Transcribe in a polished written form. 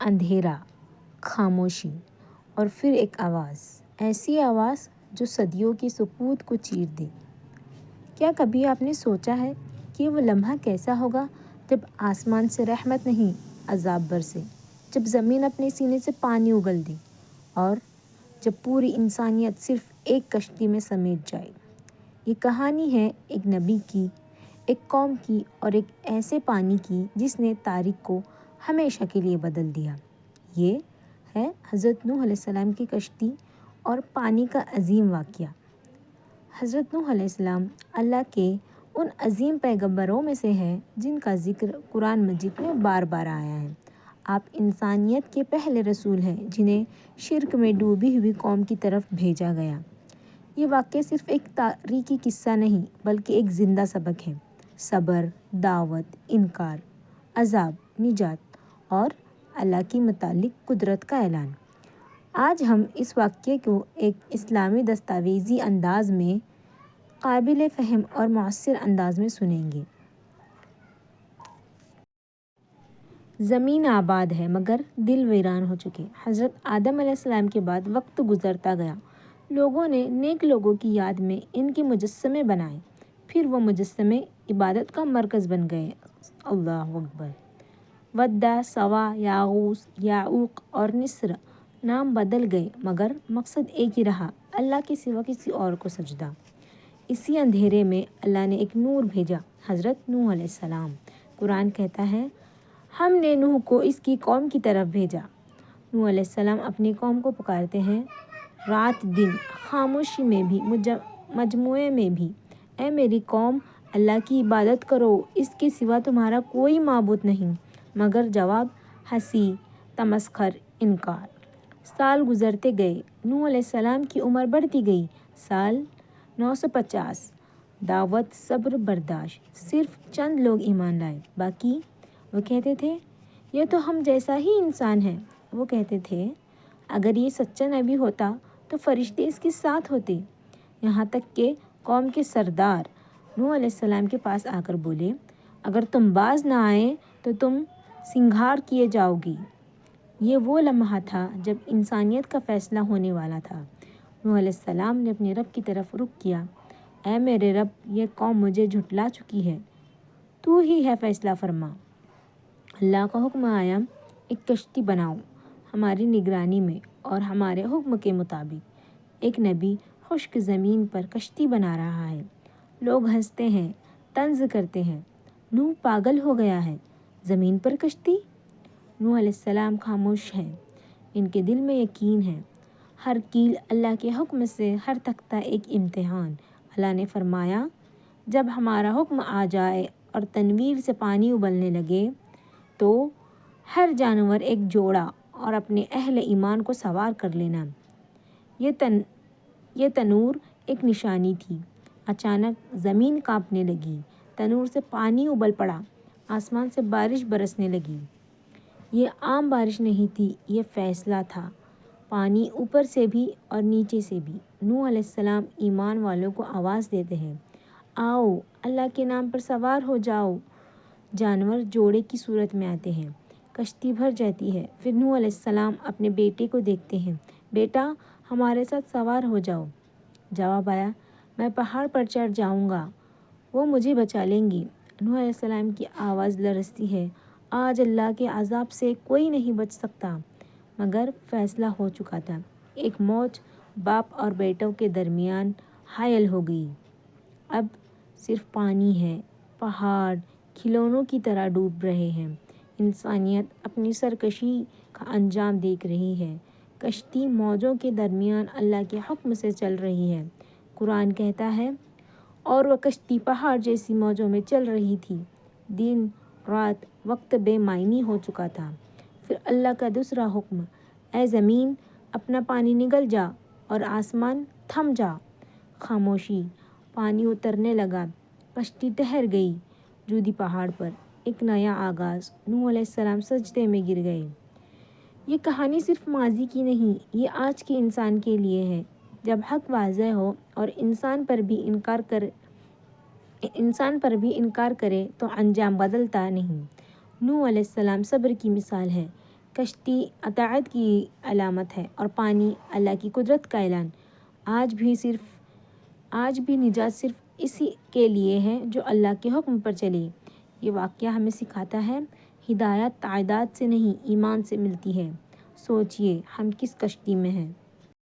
اندھیرا، خاموشی اور پھر ایک آواز، ایسی آواز جو صدیوں کی سکوت کو چیر دے۔ کیا کبھی آپ نے سوچا ہے کہ وہ لمحہ کیسا ہوگا جب آسمان سے رحمت نہیں عذاب برسے، جب زمین اپنے سینے سے پانی اگل دے اور جب پوری انسانیت صرف ایک کشتی میں سمیٹ جائے؟ یہ کہانی ہے ایک نبی کی، ایک قوم کی اور ایک ایسے پانی کی جس نے تاریخ کو ہمیشہ کے لیے بدل دیا۔ یہ ہے حضرت نوح علیہ السلام کی کشتی اور پانی کا عظیم واقعہ۔ حضرت نوح علیہ السلام اللہ کے ان عظیم پیغمبروں میں سے ہیں جن کا ذکر قرآن مجید میں بار بار آیا ہے۔ آپ انسانیت کے پہلے رسول ہیں جنہیں شرک میں ڈوبی ہوئی قوم کی طرف بھیجا گیا۔ یہ واقعہ صرف ایک تاریخی قصہ نہیں بلکہ ایک زندہ سبق ہے: صبر، دعوت، انکار، عذاب، نجات اور اللہ کی متعلق قدرت کا اعلان۔ آج ہم اس واقعے کو ایک اسلامی دستاویزی انداز میں، قابل فہم اور مؤثر انداز میں سنیں گے۔ زمین آباد ہے مگر دل ویران ہو چکے۔ حضرت آدم علیہ السلام کے بعد وقت گزرتا گیا۔ لوگوں نے نیک لوگوں کی یاد میں ان کے مجسمے بنائے، پھر وہ مجسمے عبادت کا مرکز بن گئے۔ اللہ اکبر! ودّ، سوا، یغوث، یعوق اور نصر نام بدل گئے مگر مقصد ایک ہی رہا: اللہ کے سوا کسی اور کو سجدہ۔ اسی اندھیرے میں اللہ نے ایک نور بھیجا: حضرت نوح علیہ السلام۔ قرآن کہتا ہے، ہم نے نوح کو اس کی قوم کی طرف بھیجا۔ نوح علیہ السلام اپنی قوم کو پکارتے ہیں، رات دن، خاموشی میں بھی، مجموعے میں بھی: اے میری قوم، اللہ کی عبادت کرو، اس کے سوا تمہارا کوئی معبود نہیں۔ مگر جواب: ہنسی، تمسخر، انکار۔ سال گزرتے گئے، نوح علیہ السلام کی عمر بڑھتی گئی۔ سال 950۔ دعوت، صبر، برداشت۔ صرف چند لوگ ایمان لائے، باقی وہ کہتے تھے، یہ تو ہم جیسا ہی انسان ہے۔ وہ کہتے تھے، اگر یہ سچا نبی ہوتا تو فرشتے اس کے ساتھ ہوتے۔ یہاں تک کہ قوم کے سردار نوح علیہ السلام کے پاس آ کر بولے، اگر تم باز نہ آئے تو تم سنگھار کیے جاؤ گی۔ یہ وہ لمحہ تھا جب انسانیت کا فیصلہ ہونے والا تھا۔ نوح علیہ السلام نے اپنے رب کی طرف رخ کیا: اے میرے رب، یہ قوم مجھے جھٹلا چکی ہے، تو ہی ہے فیصلہ فرما۔ اللہ کا حکم آیا، ایک کشتی بناؤ ہماری نگرانی میں اور ہمارے حکم کے مطابق۔ ایک نبی خشک زمین پر کشتی بنا رہا ہے۔ لوگ ہنستے ہیں، طنز کرتے ہیں: نوح پاگل ہو گیا ہے، زمین پر کشتی؟ نوح علیہ السلام خاموش ہیں۔ ان کے دل میں یقین ہے، ہر کیل اللہ کے حکم سے، ہر تختہ ایک امتحان۔ اللہ نے فرمایا، جب ہمارا حکم آ جائے اور تنویر سے پانی ابلنے لگے تو ہر جانور ایک جوڑا اور اپنے اہل ایمان کو سوار کر لینا۔ یہ تنور ایک نشانی تھی۔ اچانک زمین کانپنے لگی، تنور سے پانی ابل پڑا، آسمان سے بارش برسنے لگی۔ یہ عام بارش نہیں تھی، یہ فیصلہ تھا۔ پانی اوپر سے بھی اور نیچے سے بھی۔ نوح علیہ السلام ایمان والوں کو آواز دیتے ہیں، آؤ، اللہ کے نام پر سوار ہو جاؤ۔ جانور جوڑے کی صورت میں آتے ہیں، کشتی بھر جاتی ہے۔ پھر نوح علیہ السلام اپنے بیٹے کو دیکھتے ہیں، بیٹا، ہمارے ساتھ سوار ہو جاؤ۔ جواب آیا، میں پہاڑ پر چڑھ جاؤں گا، وہ مجھے بچا لیں گے۔ نوح علیہ السلام کی آواز لرزتی ہے، آج اللہ کے عذاب سے کوئی نہیں بچ سکتا۔ مگر فیصلہ ہو چکا تھا۔ ایک موج باپ اور بیٹوں کے درمیان حائل ہو گئی۔ اب صرف پانی ہے، پہاڑ کھلونوں کی طرح ڈوب رہے ہیں۔ انسانیت اپنی سرکشی کا انجام دیکھ رہی ہے۔ کشتی موجوں کے درمیان اللہ کے حکم سے چل رہی ہے۔ قرآن کہتا ہے، اور وہ کشتی پہاڑ جیسی موجوں میں چل رہی تھی۔ دن، رات، وقت بے معنی ہو چکا تھا۔ پھر اللہ کا دوسرا حکم، اے زمین، اپنا پانی نگل جا اور آسمان، تھم جا۔ خاموشی، پانی اترنے لگا، کشتی ٹھہر گئی۔ جودی پہاڑ پر ایک نیا آغاز۔ نوح علیہ السلام سجدے میں گر گئے۔ یہ کہانی صرف ماضی کی نہیں، یہ آج کے انسان کے لیے ہے۔ جب حق واضح ہو اور انسان پر بھی انکار کرے تو انجام بدلتا نہیں۔ نوح علیہ السلام صبر کی مثال ہے۔ کشتی اطاعت کی علامت ہے اور پانی اللہ کی قدرت کا اعلان۔ آج بھی نجات صرف اسی کے لیے ہے جو اللہ کے حکم پر چلے۔ یہ واقعہ ہمیں سکھاتا ہے ہدایت تعداد سے نہیں ایمان سے ملتی ہے۔ سوچئے ہم کس کشتی میں ہیں۔